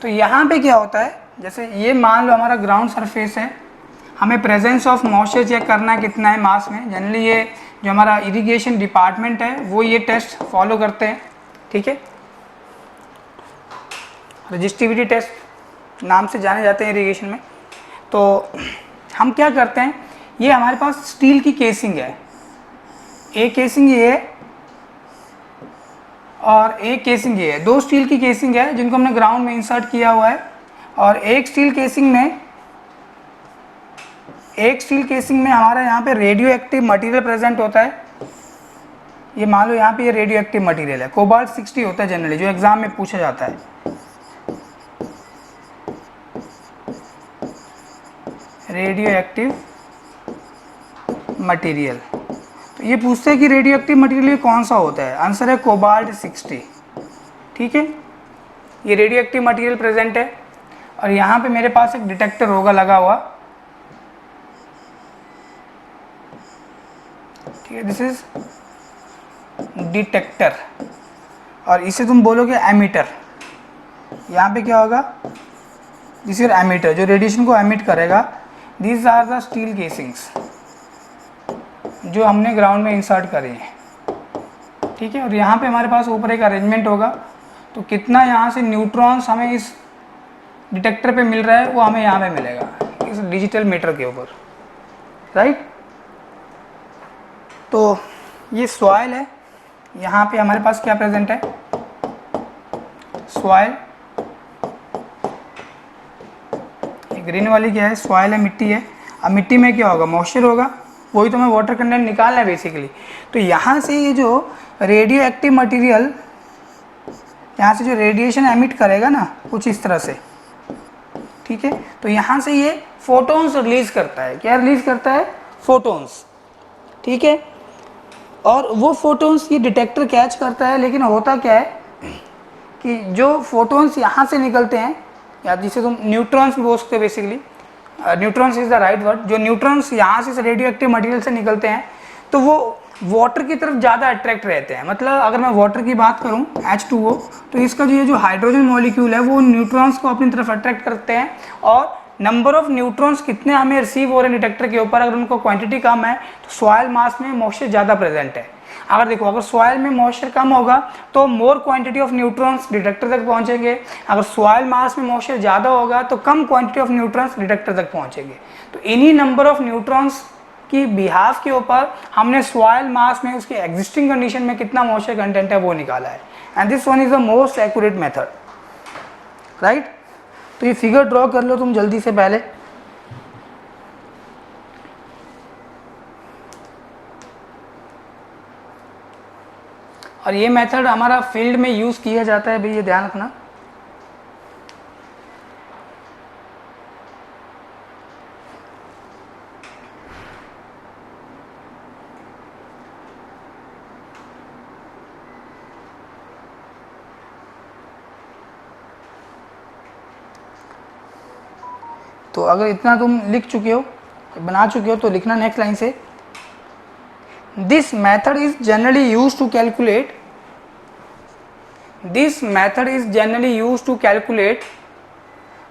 तो यहाँ पे क्या होता है, जैसे ये मान लो हमारा ग्राउंड सरफेस है, हमें प्रेजेंस ऑफ मॉइस्चर चेक करना है कितना है मास में। जनरली ये जो हमारा इरिगेशन डिपार्टमेंट है वो ये टेस्ट फॉलो करते हैं, ठीक है। रजिस्टिविटी टेस्ट नाम से जाने जाते हैं इरिगेशन में। तो हम क्या करते हैं, ये हमारे पास स्टील की केसिंग है, एक केसिंग ये है और एक केसिंग ये है। दो स्टील की केसिंग है जिनको हमने ग्राउंड में इंसर्ट किया हुआ है, और एक स्टील केसिंग में हमारा यहाँ पे रेडियो एक्टिव मटीरियल प्रेजेंट होता है। ये मान लो यहाँ पे ये रेडियो एक्टिव मटीरियल है, कोबाल्ट 60 होता है जनरली, जो एग्जाम में पूछा जाता है। Radio active material. तो ये पूछते हैं कि रेडियो एक्टिव मटेरियल कौन सा होता है, आंसर है कोबाल्ट 60। ठीक है, ये रेडियो एक्टिव मटेरियल प्रेजेंट है और यहाँ पे मेरे पास एक डिटेक्टर होगा लगा हुआ। ठीक है, दिस इज डिटेक्टर और इसे तुम बोलोगे एमीटर। यहाँ पे क्या होगा, दिस इज एमीटर जो रेडिएशन को एमिट करेगा। These are the steel casings जो हमने ग्राउंड में इंसर्ट करे हैं। ठीक है, और यहाँ पे हमारे पास ऊपर एक अरेंजमेंट होगा, तो कितना यहाँ से न्यूट्रॉन्स हमें इस डिटेक्टर पे मिल रहा है वो हमें यहाँ पे मिलेगा इस डिजिटल मीटर के ऊपर, राइट। तो ये सॉइल है, यहाँ पे हमारे पास क्या प्रेजेंट है, सॉइल। ग्रीन वाली क्या है, सॉइल है, मिट्टी है। अब मिट्टी में क्या होगा, मॉइस्चर होगा, वही तो हमें वाटर कंटेंट निकालना है बेसिकली। तो यहाँ से ये जो रेडियो एक्टिव मटीरियल यहाँ से जो रेडिएशन एमिट करेगा ना कुछ इस तरह से, ठीक है, तो यहाँ से ये फोटोन्स रिलीज करता है। क्या रिलीज करता है, फोटोन्स। ठीक है, और वो फोटोन्स ये डिटेक्टर कैच करता है। लेकिन होता क्या है कि जो फोटोन्स यहाँ से निकलते हैं, या जिसे तुम न्यूट्रॉन्स भी बोल सकते हो basically, neutrons is the right word, जो न्यूट्रॉन्स यहाँ से रेडियो एक्टिव मटेरियल से निकलते हैं तो वो वाटर की तरफ ज़्यादा अट्रैक्ट रहते हैं। मतलब अगर मैं वाटर की बात करूँ H2O, तो इसका जो ये जो हाइड्रोजन मॉलिक्यूल है वो न्यूट्रॉन्स को अपनी तरफ अट्रैक्ट करते हैं। और नंबर ऑफ न्यूट्रॉन्स कितने हमें रिसीव हो रहे हैं डिटेक्टर के ऊपर, अगर उनको क्वांटिटी कम है तो सॉइल मास में मॉइस्चर ज़्यादा प्रेजेंट है। अगर देखो, अगर सॉइल में मॉइस्चर कम होगा तो more quantity of neutrons detector तक पहुंचेंगे। अगर सॉइल मास में मॉइस्चर ज़्यादा होगा तो कम क्वांटिटी ऑफ न्यूट्रॉन्स डिटेक्टर तक पहुंचेंगे। तो इन्हीं नंबर ऑफ न्यूट्रॉन्स की बिहाफ के ऊपर हमने सॉइल मास में उसके एग्जिस्टिंग कंडीशन में कितना मॉइस्चर कंटेंट है वो निकाला है। And this one is the most accurate method, right. तो ये फिगर ड्रॉ कर लो तुम जल्दी से पहले। और ये मेथड हमारा फील्ड में यूज़ किया जाता है भाई, ये ध्यान रखना। तो अगर इतना तुम लिख चुके हो, बना चुके हो, तो लिखना नेक्स्ट लाइन से, this method is generally use to calculate, this method is generally use to calculate.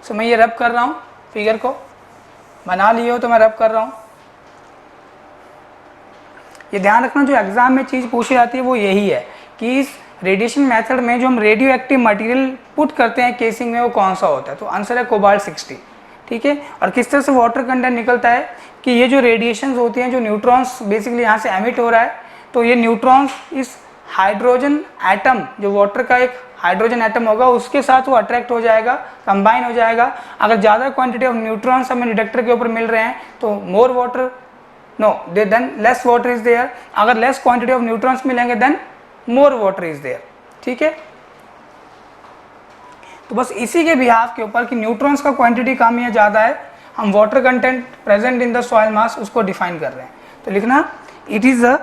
So मैं ये रब कर रहा हूँ, फिगर को बना लिए हो तो मैं रब कर रहा हूँ। ये ध्यान रखना, जो एग्जाम में चीज़ पूछी जाती है वो यही है कि इस रेडिएशन मेथड में जो हम रेडियो एक्टिव मटेरियल पुट करते हैं केसिंग में वो कौन सा होता है। तो आंसर है कोबाल्ट 60। ठीक है, और किस तरह से वाटर कंटेंट निकलता है कि ये जो रेडिएशंस होती हैं, जो न्यूट्रॉन्स बेसिकली यहाँ से एमिट हो रहा है, तो ये न्यूट्रॉन्स इस हाइड्रोजन एटम, जो वाटर का एक हाइड्रोजन एटम होगा, उसके साथ वो अट्रैक्ट हो जाएगा, कंबाइन हो जाएगा। अगर ज़्यादा क्वांटिटी ऑफ न्यूट्रॉन्स हमें डिटेक्टर के ऊपर मिल रहे हैं तो more water, no then less water is there. अगर लेस क्वांटिटी ऑफ न्यूट्रॉन्स मिलेंगे then more water is there. ठीक है, तो बस इसी के बिहाफ के ऊपर कि न्यूट्रॉन्स का क्वांटिटी कम या ज़्यादा है, हम water content present in the soil मास उसको डिफाइन कर रहे हैं। तो लिखना, it is a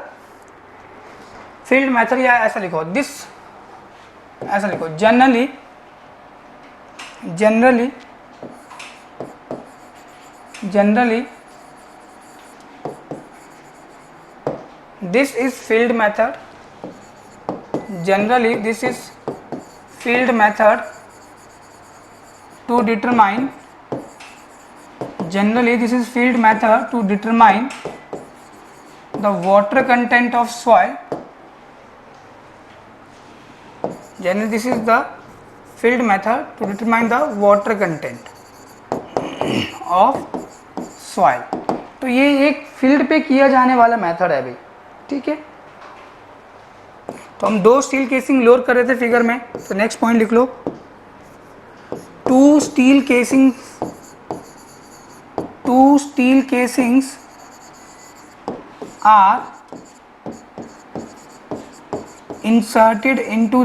field method, या ऐसा लिखो, दिस, ऐसा लिखो, generally this is field method, generally this is field method to determine, generally this is field method to determine the water content of soil, generally this is the field method to determine the water content of soil। तो ये एक field पे किया जाने वाला method है भाई। ठीक है, तो हम दो स्टील केसिंग लोड कर रहे थे फिगर में, तो नेक्स्ट पॉइंट लिख लो, two steel casings are inserted into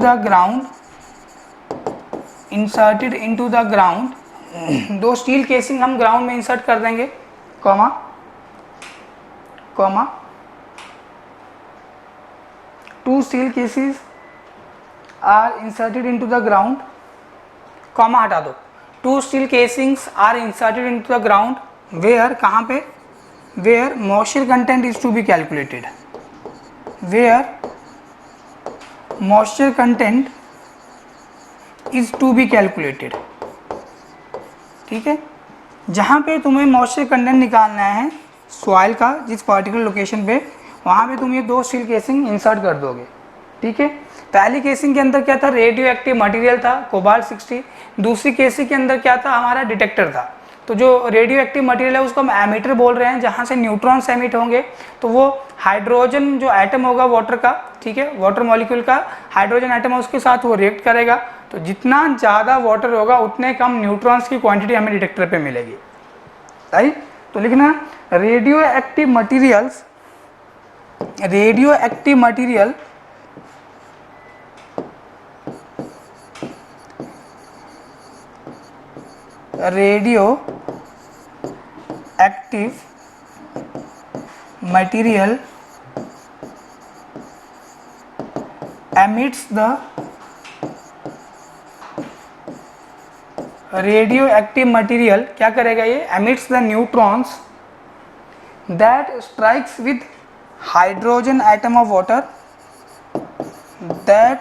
the ground, दो स्टील केसिंग हम ग्राउंड में इंसर्ट कर देंगे। Comma comma 2 steel cases are inserted into the ground, comma हटा दो, 2 steel casings are inserted into the ground where, कहाँ पे, where moisture content is to be calculated, where moisture content is to be calculated, ठीक है, जहाँ पे तुम्हें moisture content निकालना है सॉइल का, जिस पार्टिकुलर लोकेशन पे, वहाँ पे तुम ये 2 स्टील केसिंग इंसर्ट कर दोगे, ठीक है। पहली केसिंग के अंदर क्या था, रेडियो एक्टिव मटेरियल था कोबाल्ट 60, दूसरी केसिंग के अंदर क्या था, हमारा डिटेक्टर था। तो जो रेडियो एक्टिव मटेरियल है उसको हम एमिटर बोल रहे हैं, जहाँ से न्यूट्रॉन्स एमिट होंगे, तो वो हाइड्रोजन जो एटम होगा वाटर का, ठीक है, वाटर मॉलिक्यूल का हाइड्रोजन एटम है उसके साथ वो रिएक्ट करेगा, तो जितना ज़्यादा वाटर होगा उतने कम न्यूट्रॉन्स की क्वांटिटी हमें डिटेक्टर पे मिलेगी, राइट। तो लिखना radio active materials, radio active material radio active material emits the radio active material क्या करेगा, ये emits the neutrons that strikes with hydrogen atom of water, that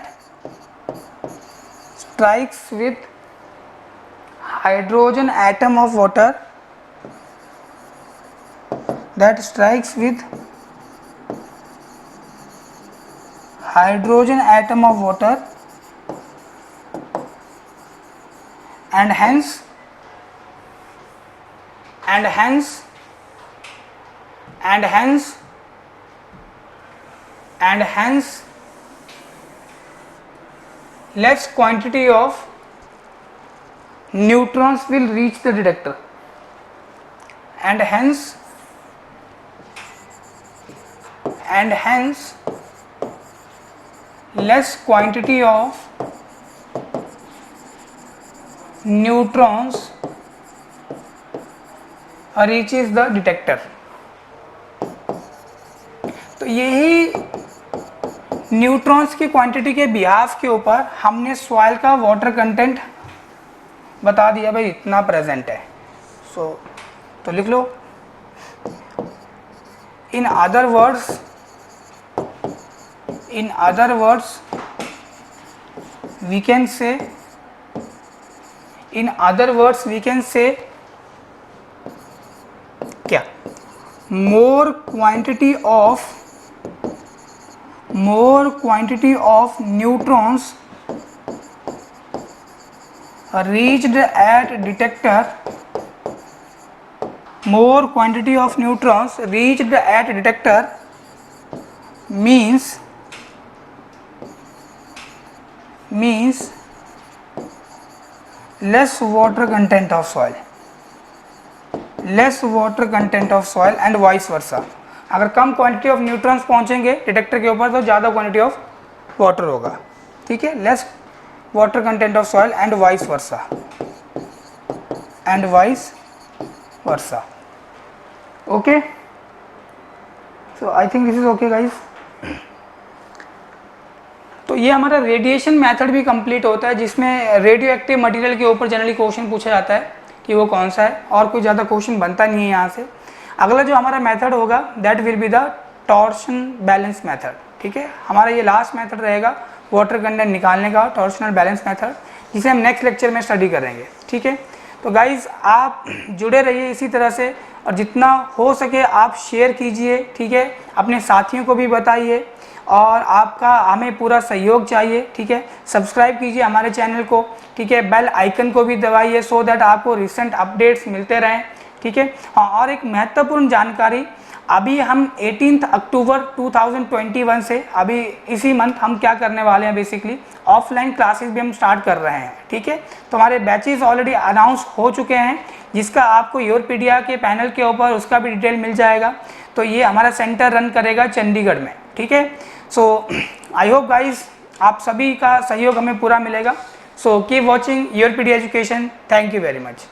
strikes with hydrogen atom of water, that strikes with hydrogen atom of water, and hence less quantity of neutrons will reach the detector, and hence less quantity of neutrons reaches the detector। तो यही neutrons की quantity के behalf के ऊपर हमने soil का water content बता दिया, भाई इतना प्रेजेंट है। तो लिख लो, in other words we can say क्या, more quantity of neutrons reached at detector, more quantity of neutrons reached at detector means less water content of soil, and vice versa। अगर कम क्वांटिटी ऑफ न्यूट्रॉन्स पहुंचेंगे detector के ऊपर तो ज़्यादा quantity of water होगा, ठीक है, less water content of soil and vice versa, okay. So I think this is okay guys. तो ये हमारा रेडिएशन मेथड भी कंप्लीट होता है, जिसमें रेडियो एक्टिव मटेरियल के ऊपर जनरली क्वेश्चन पूछा जाता है कि वो कौन सा है, और कोई ज़्यादा क्वेश्चन बनता नहीं है यहाँ से। अगला जो हमारा मेथड होगा that will be the torsion balance method, ठीक है, हमारा ये लास्ट मेथड रहेगा वाटर कंटेंट निकालने का, टॉर्शनल बैलेंस मेथड, जिसे हम नेक्स्ट लेक्चर में स्टडी करेंगे, ठीक है। तो गाइज आप जुड़े रहिए इसी तरह से, और जितना हो सके आप शेयर कीजिए, ठीक है, अपने साथियों को भी बताइए, और आपका हमें पूरा सहयोग चाहिए, ठीक है। सब्सक्राइब कीजिए हमारे चैनल को, ठीक है, बेल आइकन को भी दबाइए सो दैट आपको रिसेंट अपडेट्स मिलते रहें, ठीक है। हाँ, और एक महत्वपूर्ण जानकारी, अभी हम 18 अक्टूबर 2021 से अभी इसी मंथ हम क्या करने वाले हैं, बेसिकली ऑफलाइन क्लासेस भी हम स्टार्ट कर रहे हैं, ठीक है। तो हमारे बैचेस ऑलरेडी अनाउंस हो चुके हैं, जिसका आपको योरपीडिया के पैनल के ऊपर उसका भी डिटेल मिल जाएगा। तो ये हमारा सेंटर रन करेगा चंडीगढ़ में, ठीक है। सो आई होप गाइज आप सभी का सहयोग हमें पूरा मिलेगा। So keep watching Yourpedia education. Thank you very much.